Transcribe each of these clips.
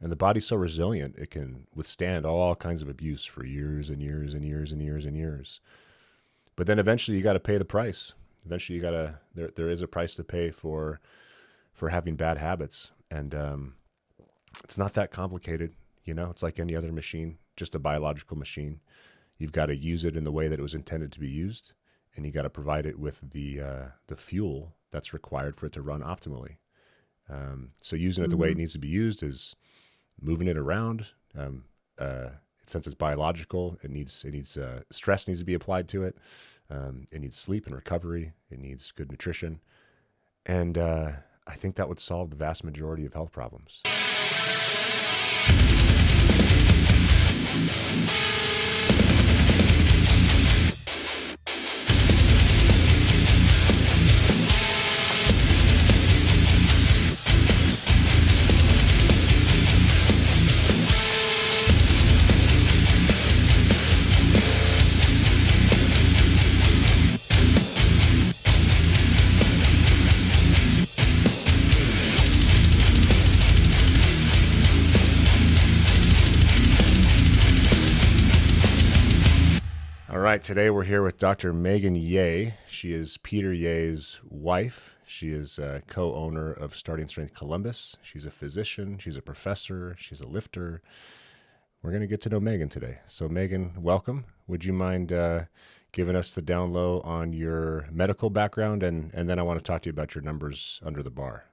And the body's so resilient, it can withstand all kinds of abuse for years and years and years and years and years. But then eventually you got to pay the price. Eventually you got to, there is a price to pay for having bad habits. And it's not that complicated. It's like any other machine, just a biological machine. You've got to use it in the way that it was intended to be used, and you got to provide it with the fuel that's required for it to run optimally. So using it the way it needs to be used is moving it around. Since it's biological, it needs stress needs to be applied to it. It needs sleep and recovery. It needs good nutrition, and I think that would solve the vast majority of health problems. All right, today we're here with Dr. Megan Ye. She is Peter Ye's wife. She is a co-owner of Starting Strength Columbus. She's a physician. She's a professor. She's a lifter. We're going to get to know Megan today. So Megan, welcome. Would you mind giving us the down low on your medical background? And then I want to talk to you about your numbers under the bar.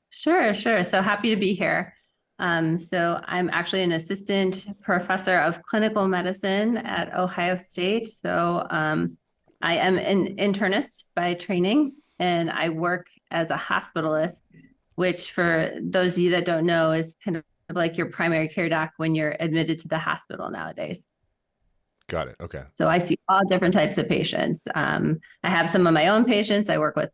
Sure. So happy to be here. So I'm actually an assistant professor of clinical medicine at Ohio State. So I am an internist by training, and I work as a hospitalist, which for those of you that don't know is kind of like your primary care doc when you're admitted to the hospital nowadays. Got it. Okay. So I see all different types of patients. I have some of my own patients. I work with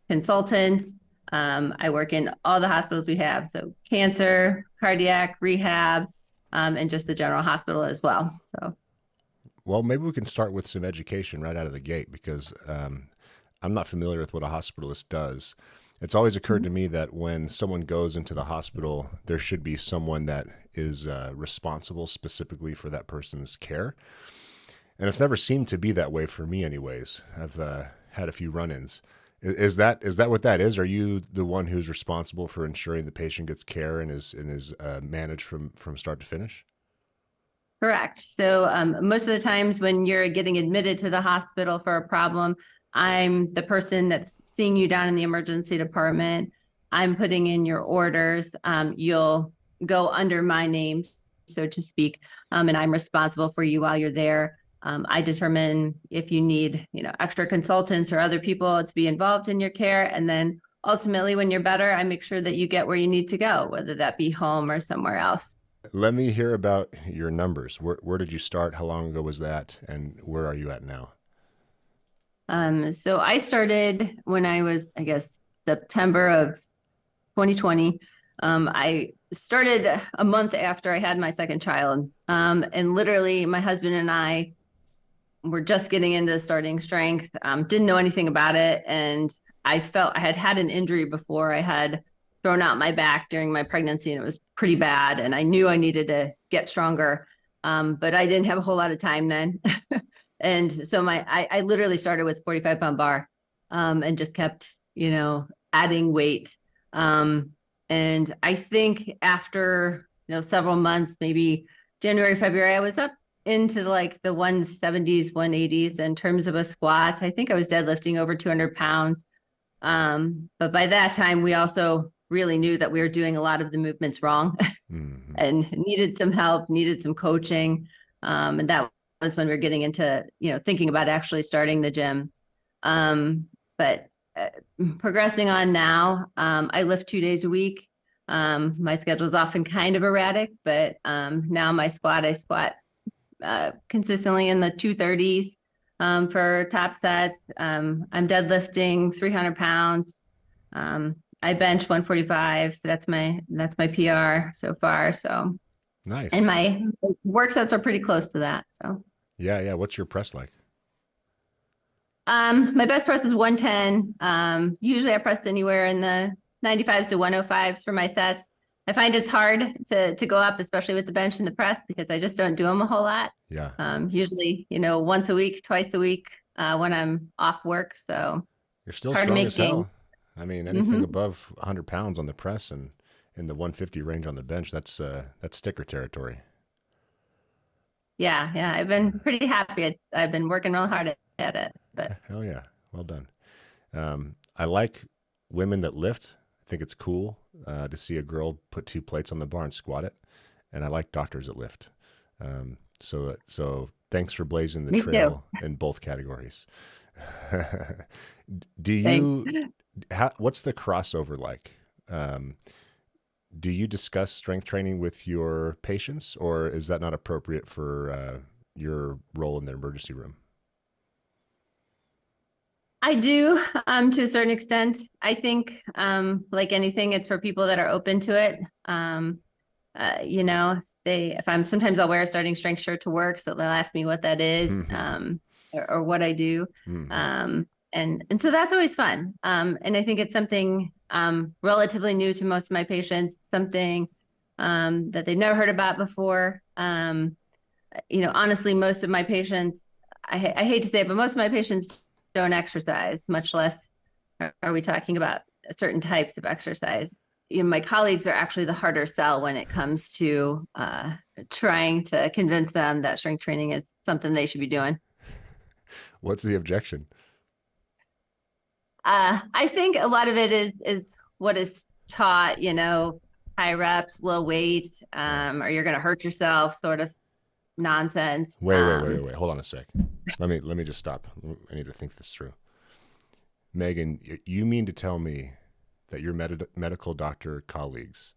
consultants. I work in all the hospitals we have, so cancer, cardiac, rehab, and just the general hospital as well. Well, maybe we can start with some education right out of the gate, because I'm not familiar with what a hospitalist does. It's always occurred to me that when someone goes into the hospital, there should be someone that is responsible specifically for that person's care. And it's never seemed to be that way for me anyways. I've had a few run-ins. Is that what that is? Are you the one who's responsible for ensuring the patient gets care and is managed from start to finish? Correct. So most of the times when you're getting admitted to the hospital for a problem, I'm the person that's seeing you down in the emergency department. I'm putting in your orders. You'll go under my name, so to speak, and I'm responsible for you while you're there. I determine if you need, extra consultants or other people to be involved in your care. And then ultimately, when you're better, I make sure that you get where you need to go, whether that be home or somewhere else. Let me hear about your numbers. Where did you start? How long ago was that? And where are you at now? So I started when I was, I guess, September of 2020. I started a month after I had my second child. And literally my husband and I were just getting into starting strength, didn't know anything about it. And I felt I had an injury before. I had thrown out my back during my pregnancy, and it was pretty bad. And I knew I needed to get stronger. But I didn't have a whole lot of time then. And so I literally started with 45-pound bar, and just kept, adding weight. And I think after, several months, maybe January, February, I was up into like the 170s, 180s in terms of a squat. I think I was deadlifting over 200 pounds. But by that time, we also really knew that we were doing a lot of the movements wrong and needed some help, needed some coaching. And that was when we were getting into, thinking about actually starting the gym. But progressing on now, I lift 2 days a week. My schedule is often kind of erratic, but now I squat consistently in the 230s for top sets. I'm deadlifting 300 pounds. I bench 145. That's my PR so far. So nice. And my work sets are pretty close to that. So yeah. What's your press like? My best press is 110. Usually I press anywhere in the 95s to 105s for my sets. I find it's hard to go up, especially with the bench and the press, because I just don't do them a whole lot. Yeah. Usually, once a week, twice a week, when I'm off work. So You're it's still hard to strong make as gains. hell. I mean, anything Hmm. above 100 pounds on the press and in the 150 range on the bench, that's sticker territory. Yeah, yeah. I've been pretty happy. I've been working real hard at it, but Hell yeah. Well done. I like women that lift. I think it's cool to see a girl put two plates on the bar and squat it. And I like doctors that lift. So thanks for blazing the me too. trail in both categories. Do Thanks. you, what's the crossover like? Um, do you discuss strength training with your patients, or is that not appropriate for your role in the emergency room? I do, to a certain extent. I think, like anything, it's for people that are open to it. If I'm sometimes I'll wear a starting strength shirt to work, so they'll ask me what that is, or what I do. And so that's always fun. And I think it's something relatively new to most of my patients, something that they've never heard about before. Honestly, most of my patients, I hate to say it, but most of my patients don't exercise, much less are we talking about certain types of exercise. My colleagues are actually the harder sell when it comes to trying to convince them that strength training is something they should be doing. What's the objection? I think a lot of it is what is taught, high reps, low weight, Yeah. or you're going to hurt yourself, sort of nonsense. Wait. Hold on a sec. Let me just stop. I need to think this through. Megan, you mean to tell me that your medical doctor colleagues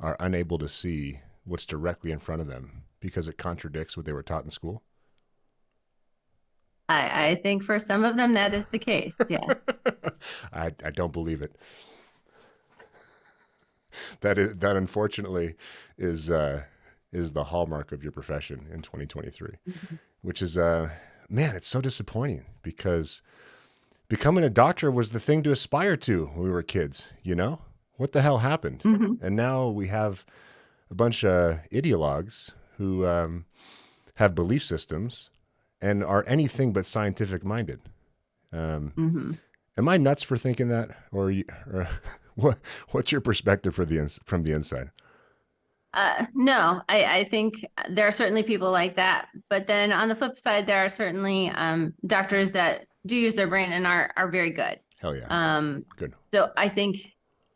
are unable to see what's directly in front of them because it contradicts what they were taught in school? I think for some of them that is the case. Yes. I don't believe it. That unfortunately is the hallmark of your profession in 2023, which is man, it's so disappointing because becoming a doctor was the thing to aspire to when we were kids, you know? What the hell happened? Hmm. And now we have a bunch of ideologues who have belief systems and are anything but scientific minded. Um, Hmm. am I nuts for thinking that, or what's your perspective from the inside? No, I think there are certainly people like that. But then on the flip side, there are certainly doctors that do use their brain and are very good. Hell yeah, Um, good. so I think,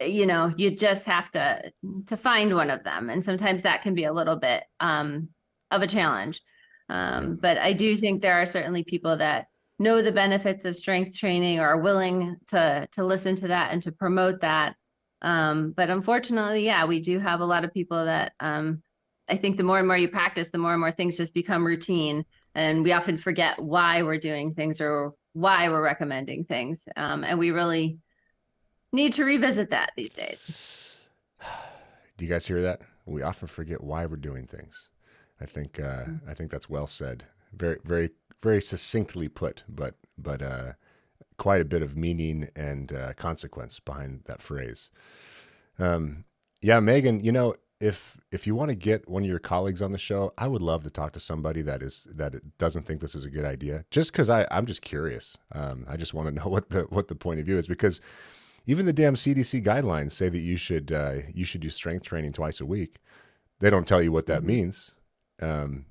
you just have to find one of them. And sometimes that can be a little bit of a challenge. Yeah, But I do think there are certainly people that know the benefits of strength training or are willing to listen to that and to promote that. But unfortunately, yeah, we do have a lot of people that I think the more and more you practice, the more and more things just become routine. And we often forget why we're doing things or why we're recommending things. And we really need to revisit that these days. do you guys hear that? We often forget why we're doing things. I think that's well said. Very succinctly put, but quite a bit of meaning and consequence behind that phrase. Yeah, Megan, if you want to get one of your colleagues on the show, I would love to talk to somebody that doesn't think this is a good idea. Just because I'm just curious. I just want to know what the point of view is, because even the damn CDC guidelines say that you should do strength training twice a week. They don't tell you what that Mhm. means, and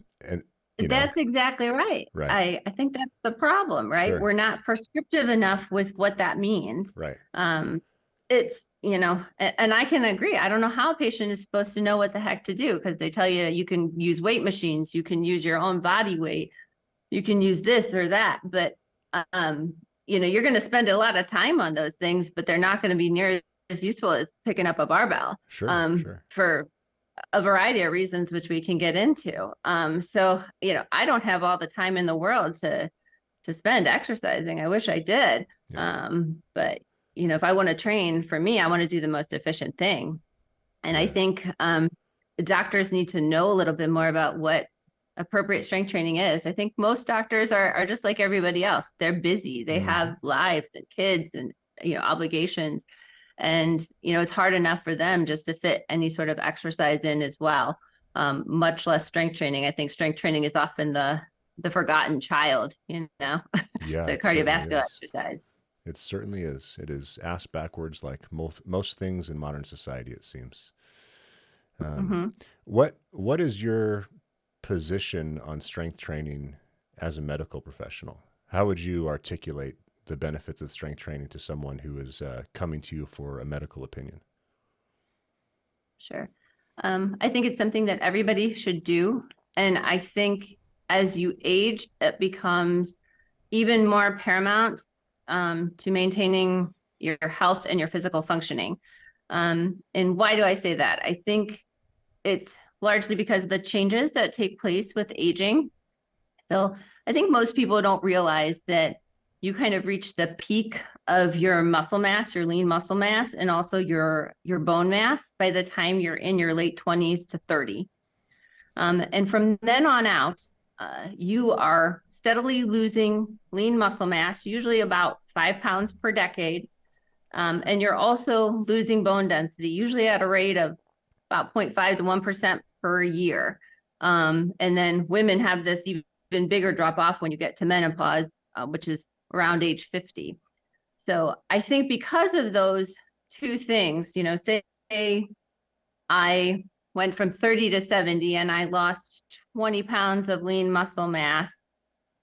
That's exactly right. right, I think that's the problem, right? sure, We're not prescriptive enough with what that means. right, Um, and I can agree. I don't know how a patient is supposed to know what the heck to do because they tell you you can use weight machines, you can use your own body weight, you can use this or that, but um, you're going to spend a lot of time on those things, but they're not going to be near as useful as picking up a barbell sure. for a variety of reasons, which we can get into. So, I don't have all the time in the world to spend exercising. I wish I did. Yeah, But if I want to train, for me, I want to do the most efficient thing. And I yeah. think doctors need to know a little bit more about what appropriate strength training is. I think most doctors are just like everybody else. They're busy. They Hmm. have lives and kids and obligations. And, it's hard enough for them just to fit any sort of exercise in as well, much less strength training. I think strength training is often the forgotten child, Yeah, to it certainly cardiovascular is. exercise. It certainly is. It is ass backwards like most things in modern society, it seems. Um, Hmm. what is your position on strength training as a medical professional? How would you articulate the benefits of strength training to someone who is coming to you for a medical opinion? Sure. I think it's something that everybody should do. And I think as you age, it becomes even more paramount to maintaining your health and your physical functioning. And why do I say that? I think it's largely because of the changes that take place with aging. So I think most people don't realize that you kind of reach the peak of your muscle mass, your lean muscle mass, and also your bone mass by the time you're in your late 20s to 30. And from then on out, you are steadily losing lean muscle mass, usually about 5 pounds per decade. And you're also losing bone density, usually at a rate of about 0.5 to 1% per year. And then women have this even bigger drop off when you get to menopause, which is around age 50. So I think because of those two things, say I went from 30 to 70 and I lost 20 pounds of lean muscle mass.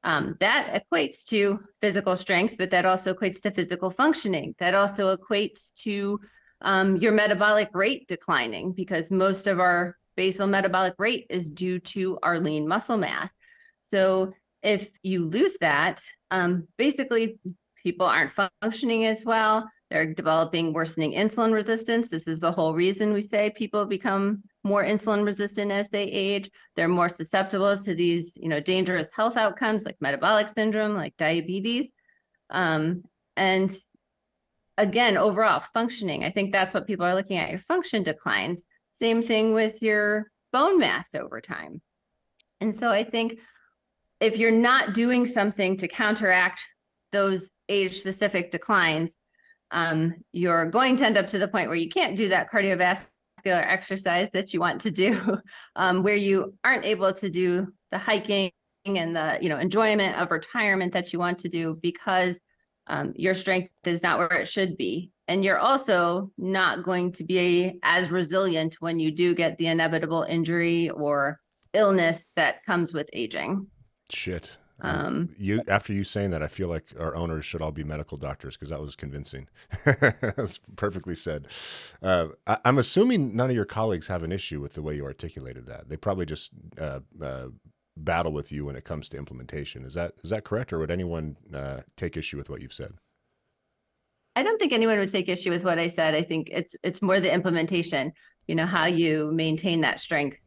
That equates to physical strength, but that also equates to physical functioning. That also equates to your metabolic rate declining, because most of our basal metabolic rate is due to our lean muscle mass. So if you lose that, basically people aren't functioning as well. They're developing worsening insulin resistance. This is the whole reason we say people become more insulin resistant as they age. They're more susceptible to these, dangerous health outcomes like metabolic syndrome, like diabetes. And again, overall functioning, I think that's what people are looking at. Your function declines. Same thing with your bone mass over time. And so I think if you're not doing something to counteract those age-specific declines, you're going to end up to the point where you can't do that cardiovascular exercise that you want to do, where you aren't able to do the hiking and the enjoyment of retirement that you want to do, because your strength is not where it should be. And you're also not going to be as resilient when you do get the inevitable injury or illness that comes with aging. Shit. Um, You after you saying that, I feel like our owners should all be medical doctors because that was convincing. That's perfectly said. I'm assuming none of your colleagues have an issue with the way you articulated that. They probably just battle with you when it comes to implementation. Is that correct, or would anyone take issue with what you've said? I don't think anyone would take issue with what I said. I think it's more the implementation, how you maintain that strength.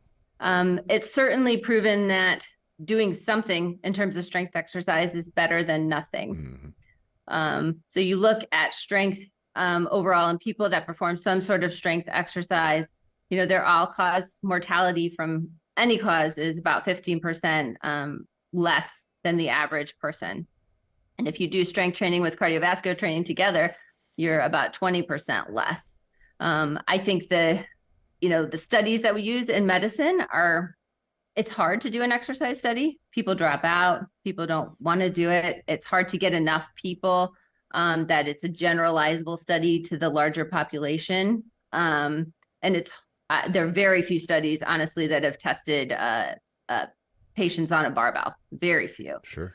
It's certainly proven that doing something in terms of strength exercise is better than nothing. So you look at strength overall, and people that perform some sort of strength exercise, their all-cause mortality from any cause is about 15% less than the average person. And if you do strength training with cardiovascular training together, you're about 20% less. I think the studies that we use in medicine it's hard to do an exercise study. People drop out. People don't want to do it. It's hard to get enough people that it's a generalizable study to the larger population. And there are very few studies, honestly, that have tested patients on a barbell. Very few. Sure.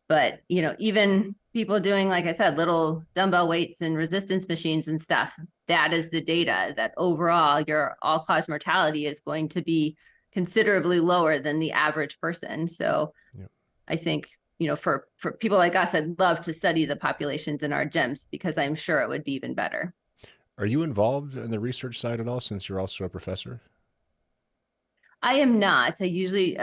But even people doing, like I said, little dumbbell weights and resistance machines and stuff, that is the data that overall your all-cause mortality is going to be considerably lower than the average person. So Yep. I think, for people like us, I'd love to study the populations in our gyms, because I'm sure it would be even better. Are you involved in the research side at all, since you're also a professor? I am not. I usually,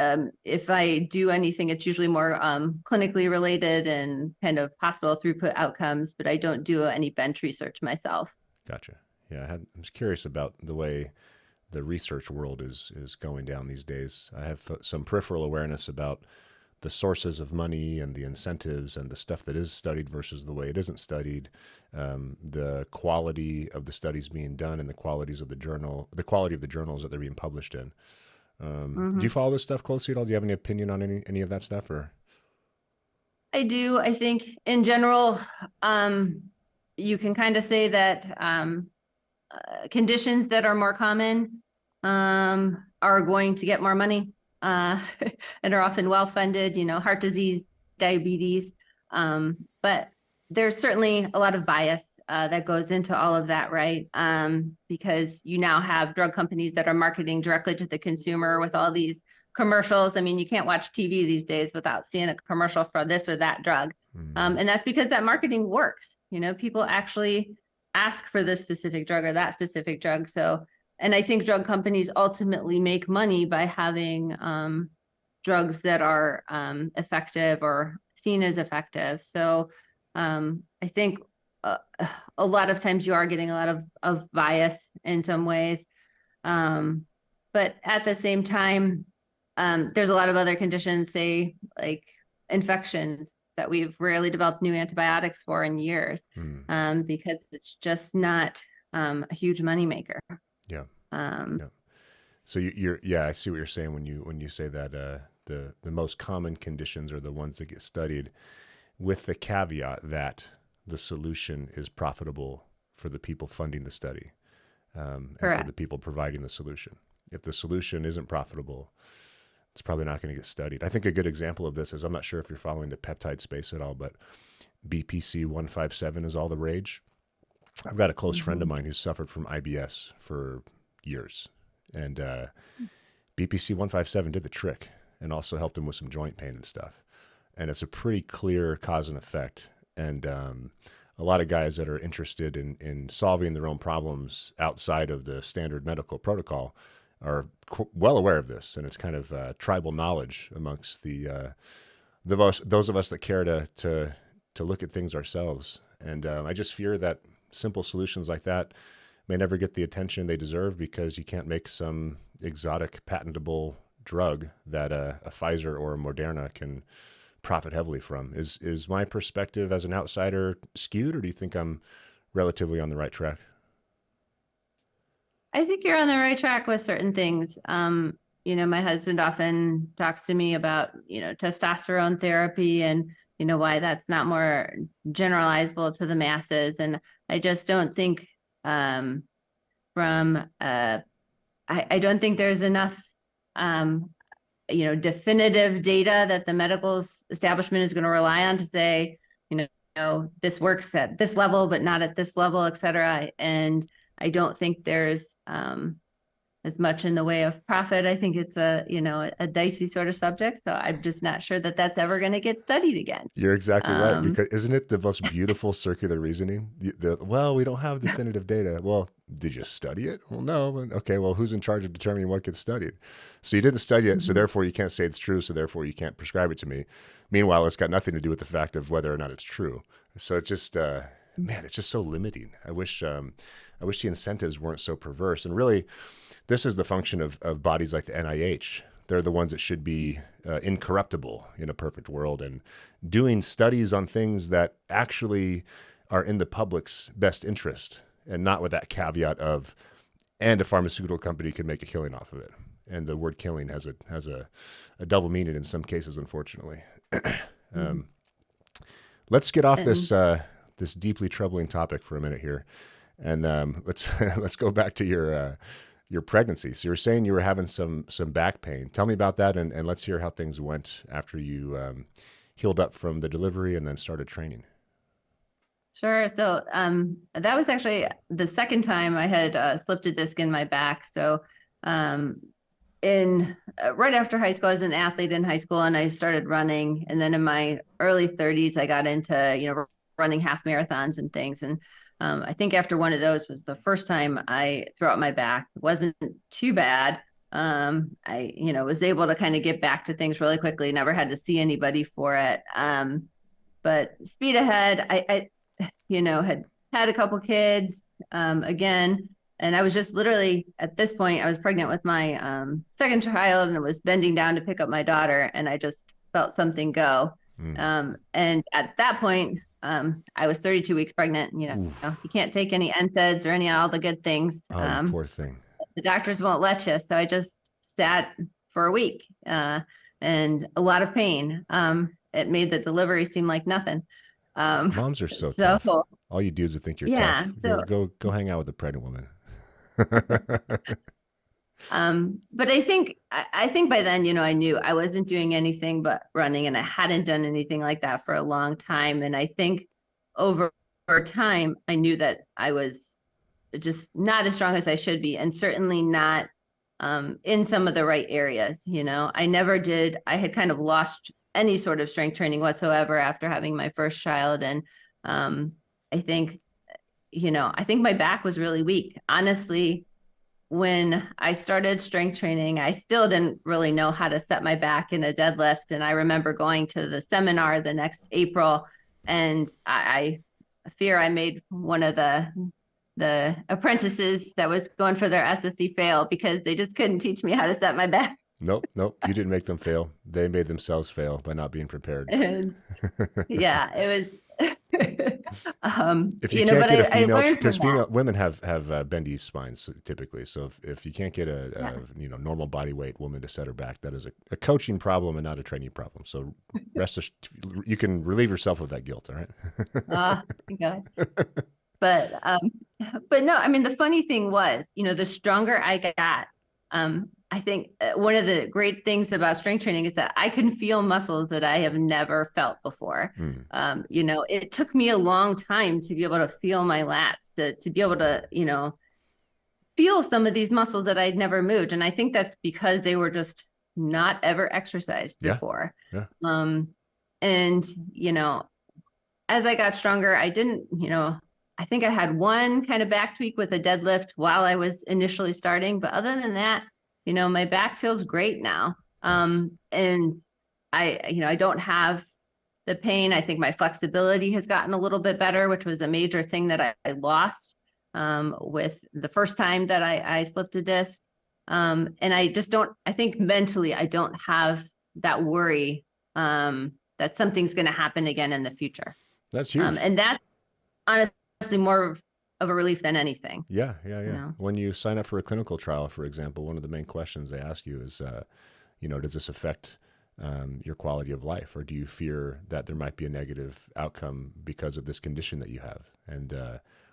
if I do anything, it's usually more clinically related and kind of hospital throughput outcomes, but I don't do any bench research myself. Gotcha. Yeah, I was curious about the way the research world is going down these days. I have some peripheral awareness about the sources of money and the incentives and the stuff that is studied versus the way it isn't studied, the quality of the studies being done and the qualities of the quality of the journals that they're being published in. Do you follow this stuff closely at all? Do you have any opinion on any of that stuff, or? I do. I think in general, you can kind of say that conditions that are more common are going to get more money and are often well-funded, heart disease, diabetes. But there's certainly a lot of bias that goes into all of that, right? Because you now have drug companies that are marketing directly to the consumer with all these commercials. I mean, you can't watch TV these days without seeing a commercial for this or that drug. And that's because that marketing works. People actually ask for this specific drug or that specific drug. So, and I think drug companies ultimately make money by having drugs that are effective or seen as effective. So I think a lot of times you are getting a lot of bias in some ways. But at the same time, there's a lot of other conditions, say like infections, that we've rarely developed new antibiotics for in years, because it's just not a huge moneymaker. Yeah. Yeah. So I see what you're saying when you say that the most common conditions are the ones that get studied, with the caveat that the solution is profitable for the people funding the study, and for the people providing the solution. If the solution isn't profitable, it's probably not going to get studied. I think a good example of this is, I'm not sure if you're following the peptide space at all, but BPC 157 is all the rage. I've got a close friend of mine who's suffered from IBS for years, and BPC 157 did the trick and also helped him with some joint pain and stuff. And it's a pretty clear cause and effect. And a lot of guys that are interested in solving their own problems outside of the standard medical protocol are well aware of this, and it's kind of tribal knowledge amongst those of us that care to look at things ourselves. And I just fear that simple solutions like that may never get the attention they deserve, because you can't make some exotic patentable drug that a Pfizer or a Moderna can profit heavily from. Is my perspective as an outsider skewed, or do you think I'm relatively on the right track? I think you're on the right track with certain things. My husband often talks to me about, testosterone therapy and, why that's not more generalizable to the masses. And I just don't think I don't think there's enough, definitive data that the medical establishment is going to rely on to say, this works at this level, but not at this level, et cetera. And I don't think there's as much in the way of profit. I think it's a dicey sort of subject. So I'm just not sure that that's ever going to get studied again. You're exactly right. Because isn't it the most beautiful circular reasoning? Well, we don't have definitive data. Well, did you study it? Well, no. Okay, well, who's in charge of determining what gets studied? So you didn't study it, so therefore you can't say it's true, so therefore you can't prescribe it to me. Meanwhile, it's got nothing to do with the fact of whether or not it's true. So it's just, it's just so limiting. I wish the incentives weren't so perverse. And really, this is the function of bodies like the NIH. They're the ones that should be incorruptible in a perfect world and doing studies on things that actually are in the public's best interest, and not with that caveat of, and a pharmaceutical company can make a killing off of it. And the word killing has a double meaning in some cases, unfortunately. Let's get off this deeply troubling topic for a minute here, and let's go back to your pregnancy. So you were saying you were having some back pain. Tell me about that, and let's hear how things went after you healed up from the delivery and then started training. Sure. So that was actually the second time I had slipped a disc in my back. So right after high school, I was an athlete in high school, and I started running. And then in my early 30s, I got into running half marathons and things. And I think after one of those was the first time I threw out my back. It wasn't too bad. I was able to kind of get back to things really quickly. Never had to see anybody for it. But speed ahead, I had a couple kids again. And I was just literally, at this point, I was pregnant with my second child, and I was bending down to pick up my daughter. And I just felt something go. Mm. And at that point, I was 32 weeks pregnant. Oof. You can't take any NSAIDs or any all the good things. Oh, you poor thing. The doctors won't let you. So I just sat for a week and a lot of pain. It made the delivery seem like nothing. Moms are so So tough. All you dudes that think you're yeah, tough, go so go hang out with a pregnant woman. but I think by then, I knew I wasn't doing anything but running, and I hadn't done anything like that for a long time. And I think over time, I knew that I was just not as strong as I should be, and certainly not in some of the right areas. I had kind of lost any sort of strength training whatsoever after having my first child. And I think, I think my back was really weak. Honestly, when I started strength training, I still didn't really know how to set my back in a deadlift. And I remember going to the seminar the next April, and I fear I made one of the apprentices that was going for their SSC fail because they just couldn't teach me how to set my back. Nope, nope. You didn't make them fail. They made themselves fail by not being prepared. And yeah, it was. If you can't get a I female, learned because from that. women have bendy spines typically. So if you can't get Yeah. normal body weight woman to set her back, that is a coaching problem and not a training problem. So you can relieve yourself of that guilt. All right. Thank God. But but no, I mean, the funny thing was, the stronger I got, I think one of the great things about strength training is that I can feel muscles that I have never felt before. Mm. It took me a long time to be able to feel my lats, to be able to, feel some of these muscles that I'd never moved. And I think that's because they were just not ever exercised Yeah. before. Yeah. And, as I got stronger, I didn't, I think I had one kind of back tweak with a deadlift while I was initially starting, but other than that, my back feels great now. Nice. And I don't have the pain. I think my flexibility has gotten a little bit better, which was a major thing that I lost with the first time that I slipped a disc. And I just I think mentally, I don't have that worry that something's going to happen again in the future. That's huge. And that's honestly more of a relief than anything. Yeah. When you sign up for a clinical trial, for example, one of the main questions they ask you is, does this affect your quality of life, or do you fear that there might be a negative outcome because of this condition that you have? And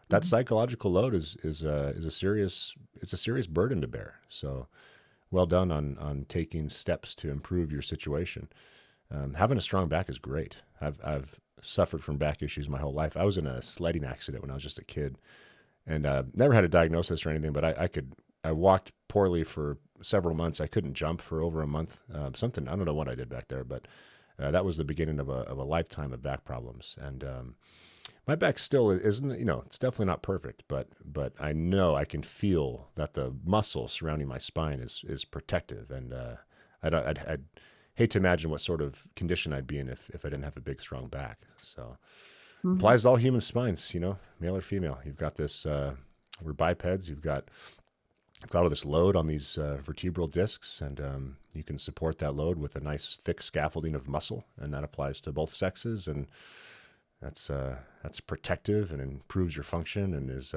that psychological load is a serious burden to bear. So, well done on taking steps to improve your situation. Having a strong back is great. I've suffered from back issues my whole life. I was in a sledding accident when I was just a kid, and never had a diagnosis or anything. But I walked poorly for several months. I couldn't jump for over a month. Something, I don't know what I did back there, but that was the beginning of a lifetime of back problems. And my back still isn't, it's definitely not perfect, but I know I can feel that the muscle surrounding my spine is protective, and I'd hate to imagine what sort of condition I'd be in if I didn't have a big, strong back. So applies to all human spines, male or female. You've got this, we're bipeds. You've got all this load on these vertebral discs, and you can support that load with a nice, thick scaffolding of muscle, and that applies to both sexes. And that's protective and improves your function, and is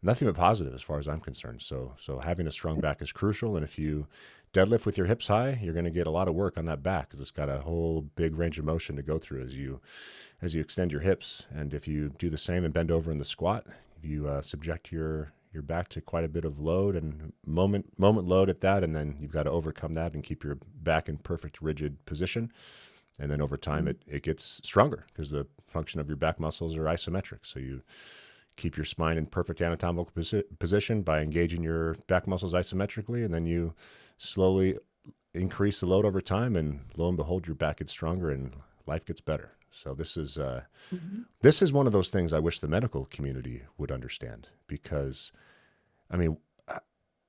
nothing but positive as far as I'm concerned. So having a strong back is crucial. And if you deadlift with your hips high, you're going to get a lot of work on that back, because it's got a whole big range of motion to go through as you extend your hips. And if you do the same and bend over in the squat, you subject your back to quite a bit of load and moment load at that, and then you've got to overcome that and keep your back in perfect rigid position. And then over time, it gets stronger because the function of your back muscles are isometric. So you keep your spine in perfect anatomical position by engaging your back muscles isometrically, and then you slowly increase the load over time, and lo and behold, your back gets stronger and life gets better. So this is one of those things I wish the medical community would understand, because, I mean,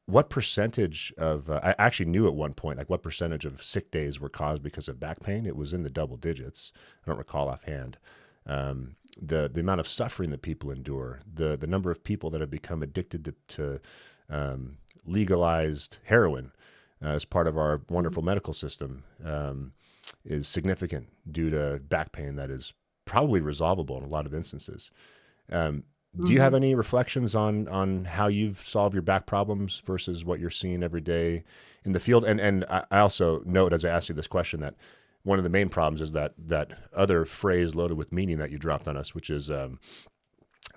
what percentage of, I actually knew at one point, like what percentage of sick days were caused because of back pain. It was in the double digits. I don't recall offhand. The amount of suffering that people endure, the number of people that have become addicted to legalized heroin as part of our wonderful medical system. is significant due to back pain that is probably resolvable in a lot of instances. Do you have Mhm. any reflections on how you've solved your back problems versus what you're seeing every day in the field? And I also note as I asked you this question that one of the main problems is that other phrase loaded with meaning that you dropped on us, which is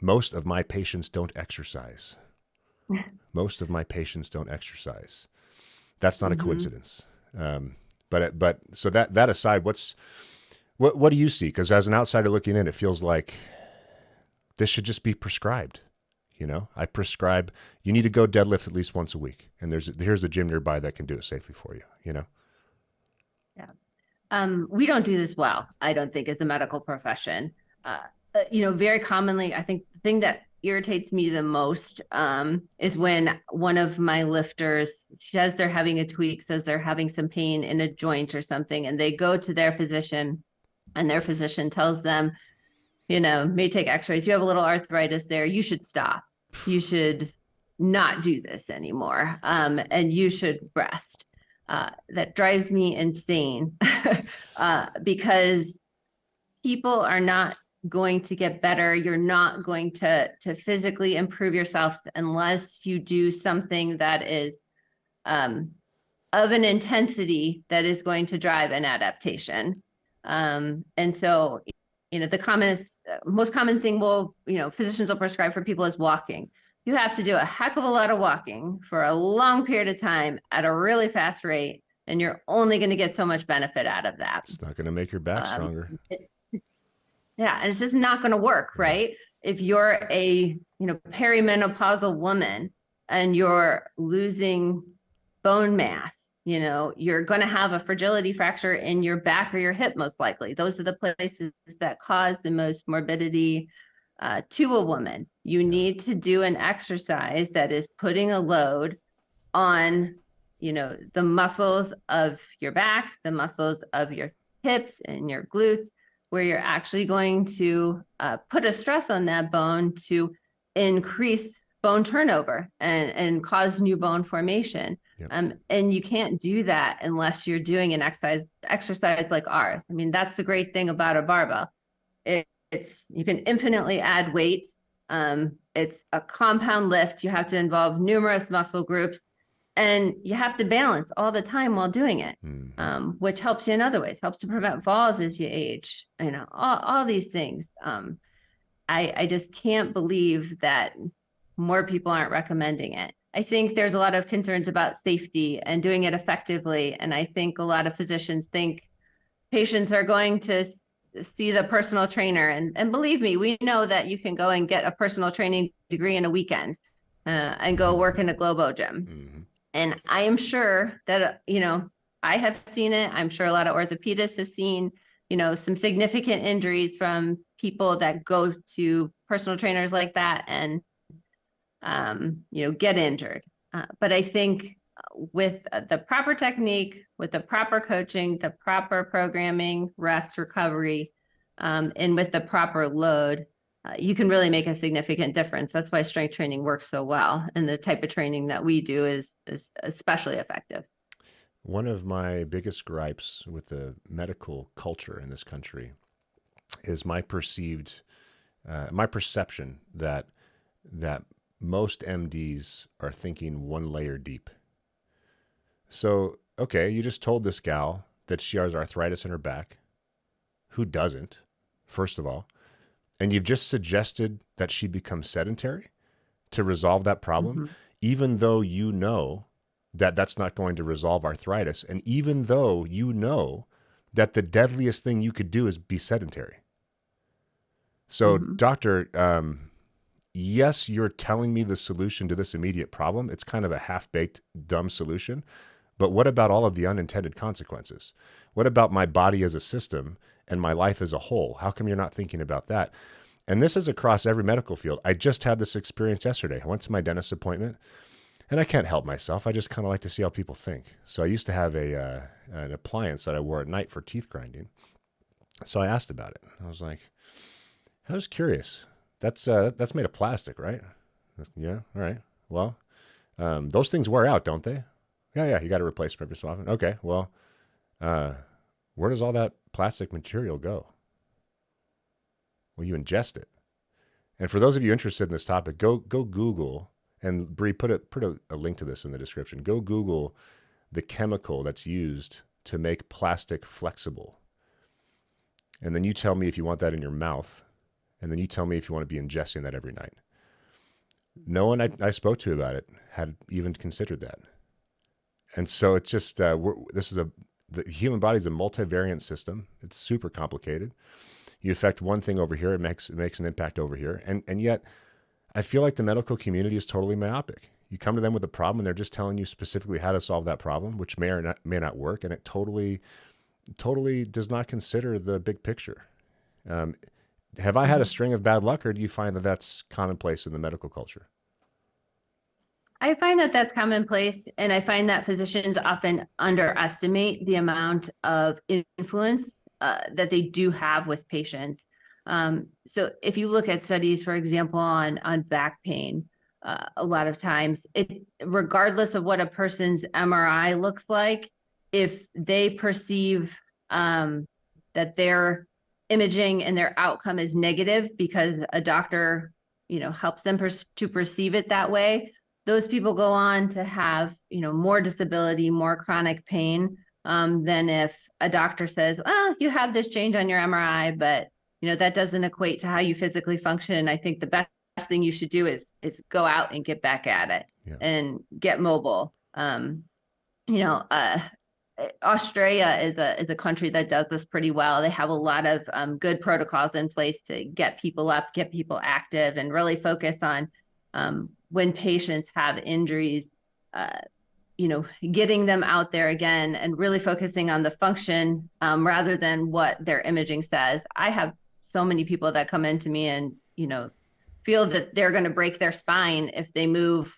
most of my patients don't exercise. Most of my patients don't exercise. That's not a Mhm. coincidence. But so that aside, what do you see? Because as an outsider looking in, it feels like this should just be prescribed. I prescribe you need to go deadlift at least once a week, and here's a gym nearby that can do it safely for you. Yeah. We don't do this well, I don't think, as a medical profession. Uh, very commonly, I think the thing that irritates me the most is when one of my lifters says they're having a tweak, says they're having some pain in a joint or something, and they go to their physician, and their physician tells them, may take x-rays, you have a little arthritis there, you should stop. You should not do this anymore, and you should rest. That drives me insane because people are not going to get better. You're not going to physically improve yourself unless you do something that is um, of an intensity that is going to drive an adaptation. And so, the most common thing physicians will prescribe for people is walking. You have to do a heck of a lot of walking for a long period of time at a really fast rate, and you're only going to get so much benefit out of that. It's not going to make your back Um, stronger. yeah, and it's just not going to work, Yeah. right? If you're a, perimenopausal woman and you're losing bone mass, you're going to have a fragility fracture in your back or your hip, most likely. Those are the places that cause the most morbidity to a woman. You Yeah. need to do an exercise that is putting a load on, the muscles of your back, the muscles of your hips and your glutes, where you're actually going to put a stress on that bone to increase bone turnover and cause new bone formation. Yep. And you can't do that unless you're doing an exercise like ours. I mean, that's the great thing about a barbell. It's you can infinitely add weight. It's a compound lift. You have to involve numerous muscle groups, and you have to balance all the time while doing it, Mm-hmm. which helps you in other ways, helps to prevent falls as you age, all these things. I just can't believe that more people aren't recommending it. I think there's a lot of concerns about safety and doing it effectively. And I think a lot of physicians think patients are going to see the personal trainer. And believe me, we know that you can go and get a personal training degree in a weekend and go work in a Globo gym. Mm-hmm. And I am sure that, I have seen it. I'm sure a lot of orthopedists have seen, some significant injuries from people that go to personal trainers like that and, get injured. But I think with the proper technique, with the proper coaching, the proper programming, rest, recovery, and with the proper load, you can really make a significant difference. That's why strength training works so well. And the type of training that we do is especially effective. One of my biggest gripes with the medical culture in this country is my perception that most MDs are thinking one layer deep. So, okay, you just told this gal that she has arthritis in her back. Who doesn't, first of all? And you've just suggested that she become sedentary to resolve that problem, Mm-hmm. even though you know that that's not going to resolve arthritis. And even though you know that the deadliest thing you could do is be sedentary. So, Mm-hmm. doctor, yes, you're telling me the solution to this immediate problem. It's kind of a half-baked, dumb solution. But what about all of the unintended consequences? What about my body as a system and my life as a whole? How come you're not thinking about that? And this is across every medical field. I just had this experience yesterday. I went to my dentist appointment, and I can't help myself. I just kind of like to see how people think. So I used to have an appliance that I wore at night for teeth grinding. So I asked about it. I was like, I was curious. That's made of plastic, right? Yeah. All right. Well, those things wear out, don't they? Yeah. You got to replace them every so often. Okay. Well, Where does all that plastic material go? Well, you ingest it. And for those of you interested in this topic, go Google, and Bree, put a link to this in the description. Go Google the chemical that's used to make plastic flexible. And then you tell me if you want that in your mouth. And then you tell me if you want to be ingesting that every night. No one I spoke to about it had even considered that. And so it's just, the human body is a multivariant system. It's super complicated. You affect one thing over here, it makes an impact over here. And yet I feel like the medical community is totally myopic. You come to them with a problem and they're just telling you specifically how to solve that problem, which may not work. And it totally does not consider the big picture. Have I had a string of bad luck, or do you find that that's commonplace in the medical culture? I find that that's commonplace, and I find that physicians often underestimate the amount of influence that they do have with patients. So if you look at studies, for example, on back pain, a lot of times, regardless of what a person's MRI looks like, if they perceive that their imaging and their outcome is negative because a doctor, helps them to perceive it that way, those people go on to have, more disability, more chronic pain, than if a doctor says, "Well, you have this change on your MRI, but that doesn't equate to how you physically function. I think the best thing you should do is go out and get back at it and get mobile." You know, Australia is a country that does this pretty well. They have a lot of good protocols in place to get people up, get people active, and really focus on when patients have injuries, getting them out there again and really focusing on the function rather than what their imaging says. I have so many people that come into me and, feel that they're going to break their spine if they move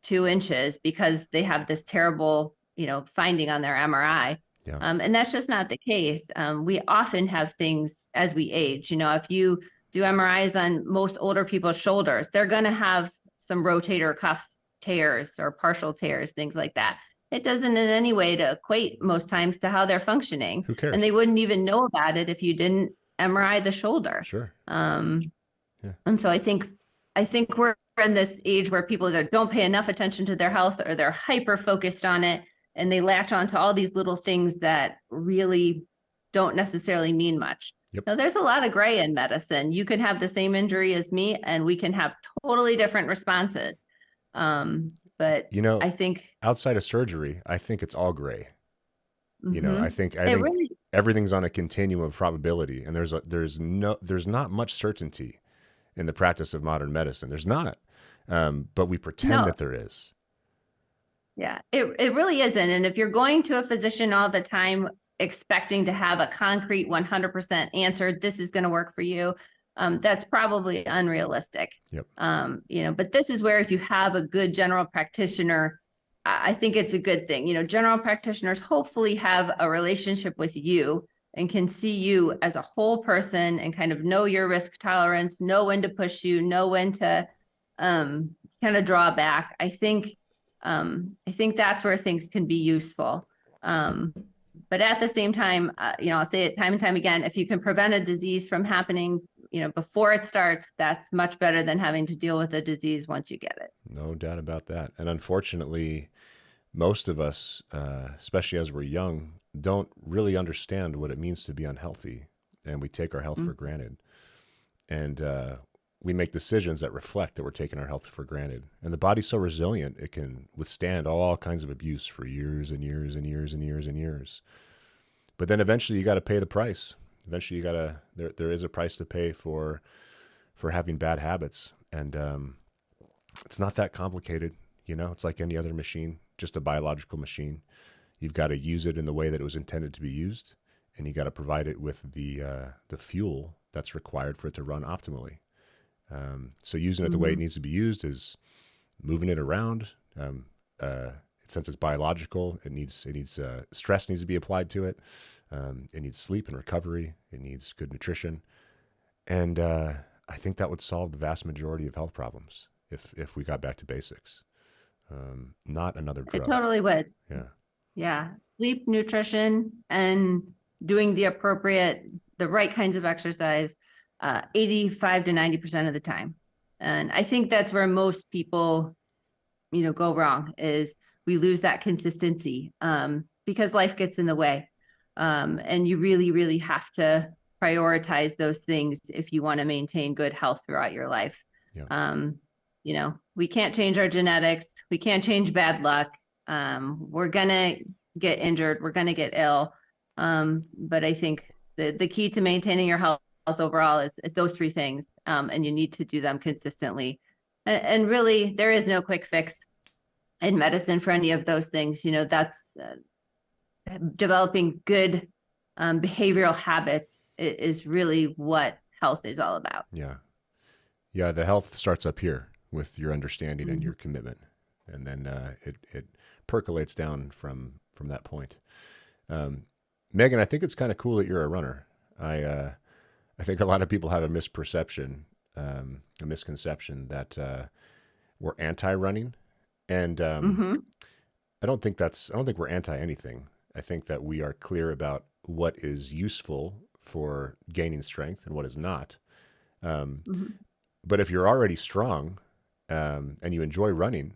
2 inches because they have this terrible, finding on their MRI. Yeah. And that's just not the case. We often have things as we age. If you do MRIs on most older people's shoulders, they're going to have some rotator cuff tears or partial tears, things like that. It doesn't in any way to equate most times to how they're functioning. Who cares? And they wouldn't even know about it if you didn't MRI the shoulder. Sure. And so I think we're in this age where people that don't pay enough attention to their health, or they're hyper focused on it, and they latch on to all these little things that really don't necessarily mean much. Yep. Now, there's a lot of gray in medicine. You can have the same injury as me, and we can have totally different responses. But I think outside of surgery, I think it's all gray. I think really, everything's on a continuum of probability, and there's not much certainty in the practice of modern medicine. There's not, but we pretend that there is. Yeah, it really isn't. And if you're going to a physician all the time expecting to have a concrete 100% answer, this is going to work for you, that's probably unrealistic. Yep. But this is where if you have a good general practitioner, I think it's a good thing. General practitioners hopefully have a relationship with you and can see you as a whole person and kind of know your risk tolerance, know when to push you, know when to kind of draw back. I think that's where things can be useful. But at the same time, I'll say it time and time again, if you can prevent a disease from happening, before it starts, that's much better than having to deal with a disease once you get it. No doubt about that. And unfortunately, most of us, especially as we're young, don't really understand what it means to be unhealthy, and we take our health for granted. And we make decisions that reflect that we're taking our health for granted. And the body's so resilient, it can withstand all kinds of abuse for years and years and years and years and years. But then eventually you got to pay the price. Eventually there is a price to pay for having bad habits. And it's not that complicated. It's like any other machine, just a biological machine. You've got to use it in the way that it was intended to be used, and you got to provide it with the fuel that's required for it to run optimally. So using it the way it needs to be used is moving it around. Since it's biological, it needs stress needs to be applied to it. It needs sleep and recovery. It needs good nutrition, and I think that would solve the vast majority of health problems if we got back to basics. Not another drug. It totally would. Yeah. Yeah. Sleep, nutrition, and doing the right kinds of exercise 85 to 90% of the time. And I think that's where most people, go wrong, is we lose that consistency because life gets in the way. And you really, really have to prioritize those things if you want to maintain good health throughout your life. Yeah. We can't change our genetics. We can't change bad luck. We're going to get injured. We're going to get ill. But I think the key to maintaining your health overall is those three things. And you need to do them consistently. And really, there is no quick fix in medicine for any of those things. That's developing good behavioral habits is really what health is all about. Yeah. Yeah. The health starts up here with your understanding and Mm-hmm. your commitment. And then it percolates down from that point. Megan, I think it's kind of cool that you're a runner. I think a lot of people have a misconception that we're anti-running, and Mm-hmm. I don't think we're anti anything. I think that we are clear about what is useful for gaining strength and what is not. Um, Mm-hmm. but if you're already strong and you enjoy running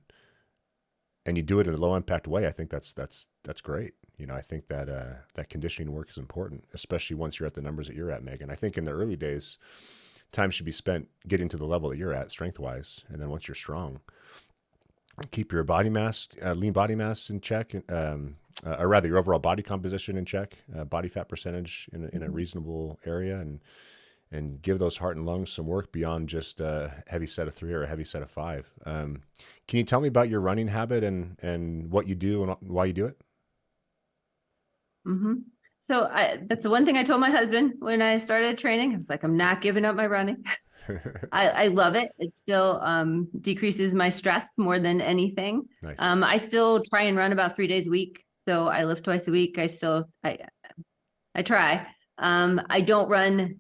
and you do it in a low impact way, I think that's great. I think that that conditioning work is important, especially once you're at the numbers that you're at, Megan. I think in the early days, time should be spent getting to the level that you're at strength wise, and then once you're strong, keep your body mass, lean body mass in check, or rather your overall body composition in check, body fat percentage in a reasonable area, and give those heart and lungs some work beyond just a heavy set of 3 or a heavy set of 5. Can you tell me about your running habit and what you do and why you do it? Mm-hmm. So that's the one thing I told my husband when I started training. I was like, I'm not giving up my running. I love it. It still decreases my stress more than anything. Nice. I still try and run about 3 days a week. So I lift twice a week. I try. I don't run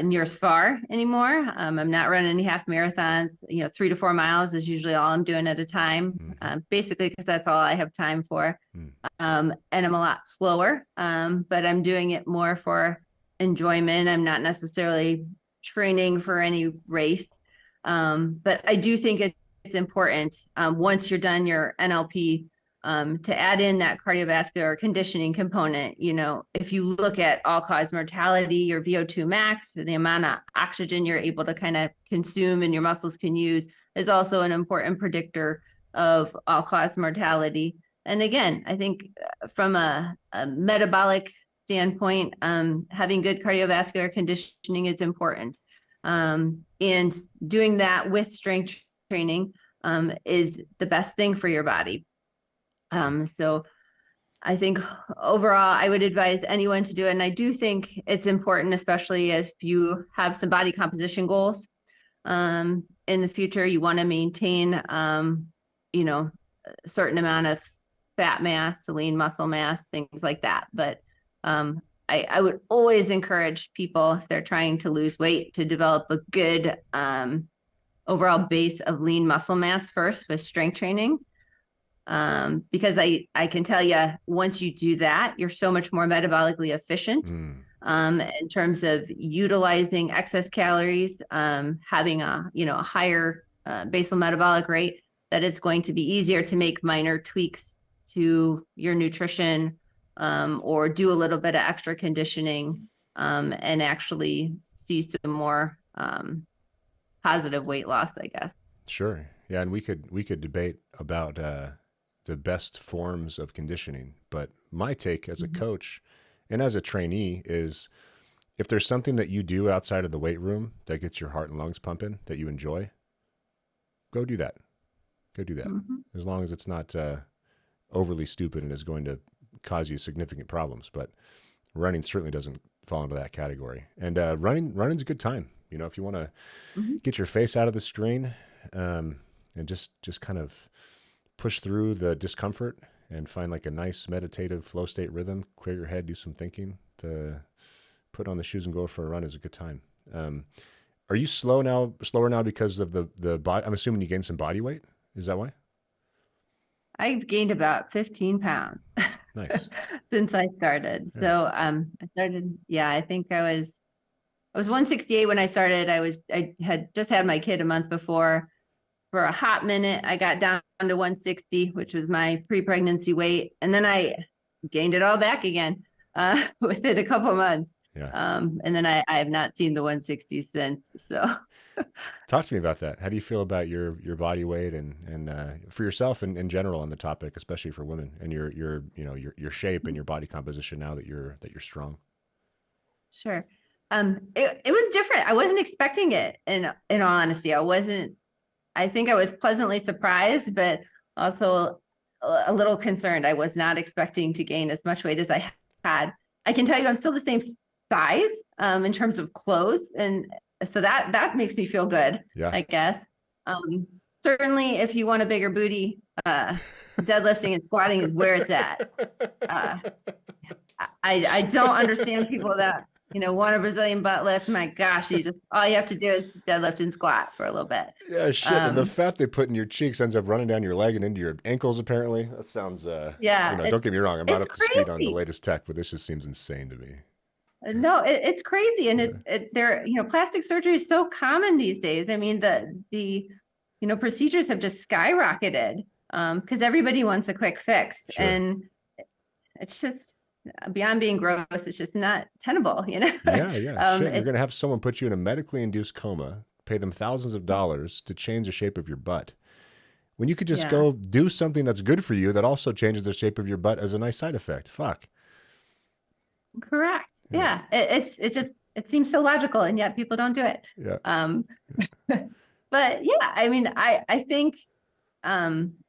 near as far anymore. I'm not running any half marathons. 3 to 4 miles is usually all I'm doing at a time, basically because that's all I have time for. And I'm a lot slower, but I'm doing it more for enjoyment. I'm not necessarily training for any race. But I do think it's important once you're done your NLP to add in that cardiovascular conditioning component. If you look at all-cause mortality, your VO2 max, the amount of oxygen you're able to kind of consume and your muscles can use, is also an important predictor of all-cause mortality. And again, I think from a metabolic standpoint, having good cardiovascular conditioning is important. And doing that with strength training is the best thing for your body. So I think overall, I would advise anyone to do it. And I do think it's important, especially if you have some body composition goals in the future. You want to maintain, a certain amount of fat mass to lean muscle mass, things like that. But I would always encourage people, if they're trying to lose weight, to develop a good overall base of lean muscle mass first with strength training. Because I can tell you, once you do that, you're so much more metabolically efficient in terms of utilizing excess calories, having a higher basal metabolic rate, that it's going to be easier to make minor tweaks to your nutrition or do a little bit of extra conditioning and actually see some more positive weight loss, I guess. Sure. Yeah, and we could debate about the best forms of conditioning, but my take as a coach and as a trainee is, if there's something that you do outside of the weight room that gets your heart and lungs pumping that you enjoy, go do that. Go do that. As long as it's not overly stupid and is going to cause you significant problems. But running certainly doesn't fall into that category. And running's a good time. If you want to get your face out of the screen and just kind of push through the discomfort and find like a nice meditative flow state rhythm, clear your head, do some thinking, to put on the shoes and go for a run is a good time. Are you slower now because of the body? I'm assuming you gained some body weight. Is that why? I've gained about 15 pounds. Nice. since I started. Yeah. So I started, yeah, I think I was 168 when I started. I had just had my kid a month before. For a hot minute, I got down to 160, which was my pre-pregnancy weight, and then I gained it all back again within a couple months. Yeah. And then I have not seen the 160 since. So Talk to me about that. How do you feel about your body weight and for yourself and in general on the topic, especially for women, and your shape and your body composition now that you're strong? sure. It was different. I wasn't expecting it in all honesty. I think I was pleasantly surprised, but also a little concerned. I was not expecting to gain as much weight as I had. I can tell you I'm still the same size in terms of clothes. And so that makes me feel good, Yeah. I guess. Certainly, if you want a bigger booty, deadlifting and squatting is where it's at. Uh, I don't understand people that want a Brazilian butt lift. My gosh, all you have to do is deadlift and squat for a little bit. Yeah, shit. And the fat they put in your cheeks ends up running down your leg and into your ankles, apparently. That sounds, Yeah, don't get me wrong. I'm not up to crazy. speed on the latest tech, but this just seems insane to me. No, it's crazy. And plastic surgery is so common these days. I mean, the procedures have just skyrocketed because everybody wants a quick fix. Sure. And it's just beyond being gross, it's just not tenable, Yeah. Shit. You're going to have someone put you in a medically induced coma, pay them thousands of dollars to change the shape of your butt, when you could just go do something that's good for you that also changes the shape of your butt as a nice side effect. Fuck. Correct. Yeah. It seems so logical, and yet people don't do it. Yeah. But yeah, I mean, I think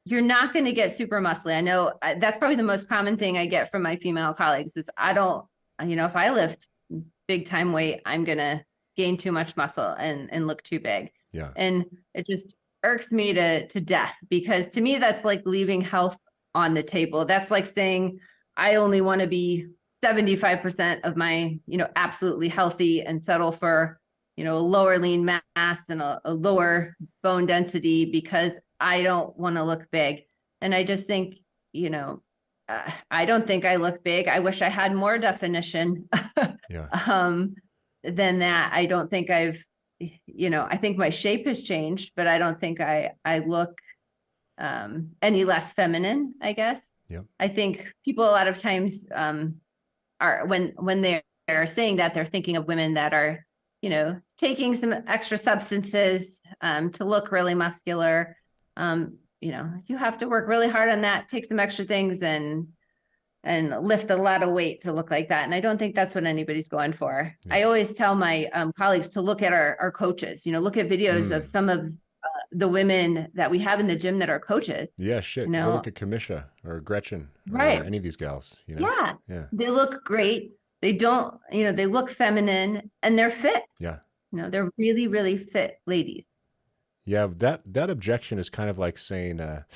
you're not going to get super muscly. I know that's probably the most common thing I get from my female colleagues is I don't, if I lift big time weight, I'm going to gain too much muscle and look too big. Yeah. And it just irks me to death, because to me, that's like leaving health on the table. That's like saying, I only want to be 75% of my, absolutely healthy and settle for, a lower lean mass and a lower bone density because I don't want to look big. And I just think, I don't think I look big. I wish I had more definition than that. I don't think I think my shape has changed, but I don't think I look any less feminine, I guess. Yep. I think people a lot of times are when they're saying that, they're thinking of women that are, taking some extra substances to look really muscular. You have to work really hard on that, take some extra things and lift a lot of weight to look like that. And I don't think that's what anybody's going for. Yeah. I always tell my colleagues to look at our coaches, look at videos of some of the women that we have in the gym that are coaches. Yeah, shit. Look at Kamisha or Gretchen or any of these gals. Yeah. They look great. They don't, they look feminine and they're fit. Yeah. They're really, really fit ladies. Yeah, that objection is kind of like saying, I'd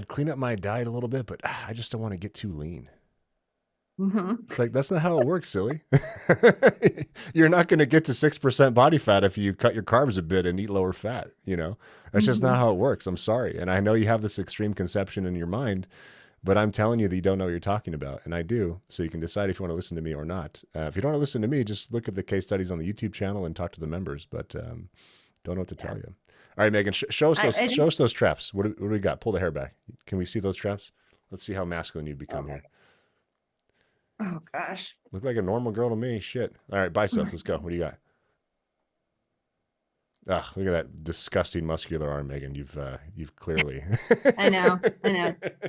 clean up my diet a little bit, but I just don't want to get too lean. Mm-hmm. It's like, that's not how it works, silly. You're not going to get to 6% body fat if you cut your carbs a bit and eat lower fat. That's just not how it works. I'm sorry. And I know you have this extreme conception in your mind, but I'm telling you that you don't know what you're talking about. And I do. So you can decide if you want to listen to me or not. If you don't want to listen to me, just look at the case studies on the YouTube channel and talk to the members. But don't know what to tell you. All right, Megan, show us those traps. What do we got? Pull the hair back. Can we see those traps? Let's see how masculine you've become here. Oh, gosh. Look like a normal girl to me. Shit. All right, biceps. Let's go. What do you got? Ugh, look at that disgusting muscular arm, Megan. You've clearly. I know.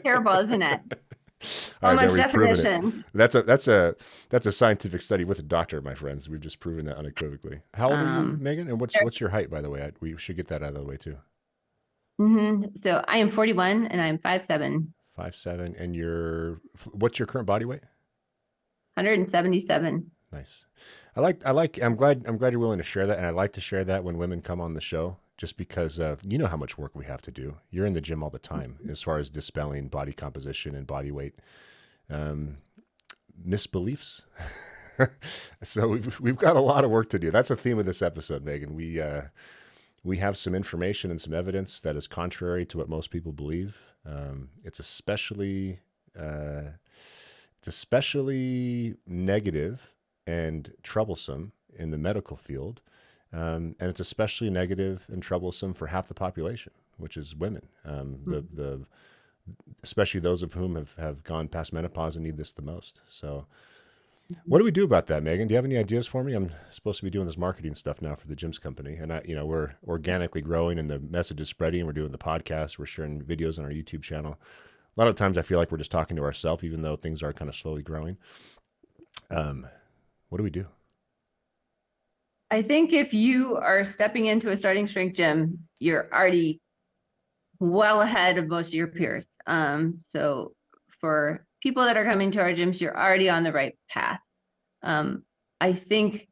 Terrible, isn't it? So much definition. That's a scientific study with a doctor, my friends. We've just proven that unequivocally. How old are you, Megan? And what's your height, by the way? We should get that out of the way too. Mm-hmm. So I am 41 and I'm 5'7". 5'7", and what's your current body weight? 177. Nice. I'm glad you're willing to share that, and I like to share that when women come on the show, just because you know how much work we have to do. You're in the gym all the time as far as dispelling body composition and body weight misbeliefs. So we've got a lot of work to do. That's the theme of this episode, Megan. We have some information and some evidence that is contrary to what most people believe. It's especially it's especially negative and troublesome in the medical field. And it's especially negative and troublesome for half the population, which is women. Especially those of whom have gone past menopause and need this the most. So what do we do about that, Megan? Do you have any ideas for me? I'm supposed to be doing this marketing stuff now for the Gyms Company, and we're organically growing, and the message is spreading. We're doing the podcast, we're sharing videos on our YouTube channel. A lot of times, I feel like we're just talking to ourselves, even though things are kind of slowly growing. What do we do? I think if you are stepping into a starting strength gym, you're already well ahead of most of your peers. So for people that are coming to our gyms, you're already on the right path. I think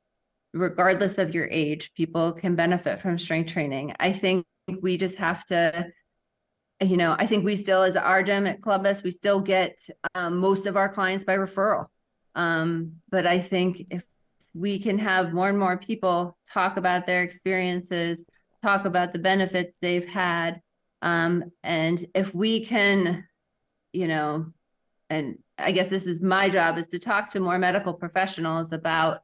regardless of your age, people can benefit from strength training. I think we just have to, I think we still, as our gym at Clubus, we still get most of our clients by referral. But I think if we can have more and more people talk about their experiences, talk about the benefits they've had, and if we can, and I guess this is my job, is to talk to more medical professionals about,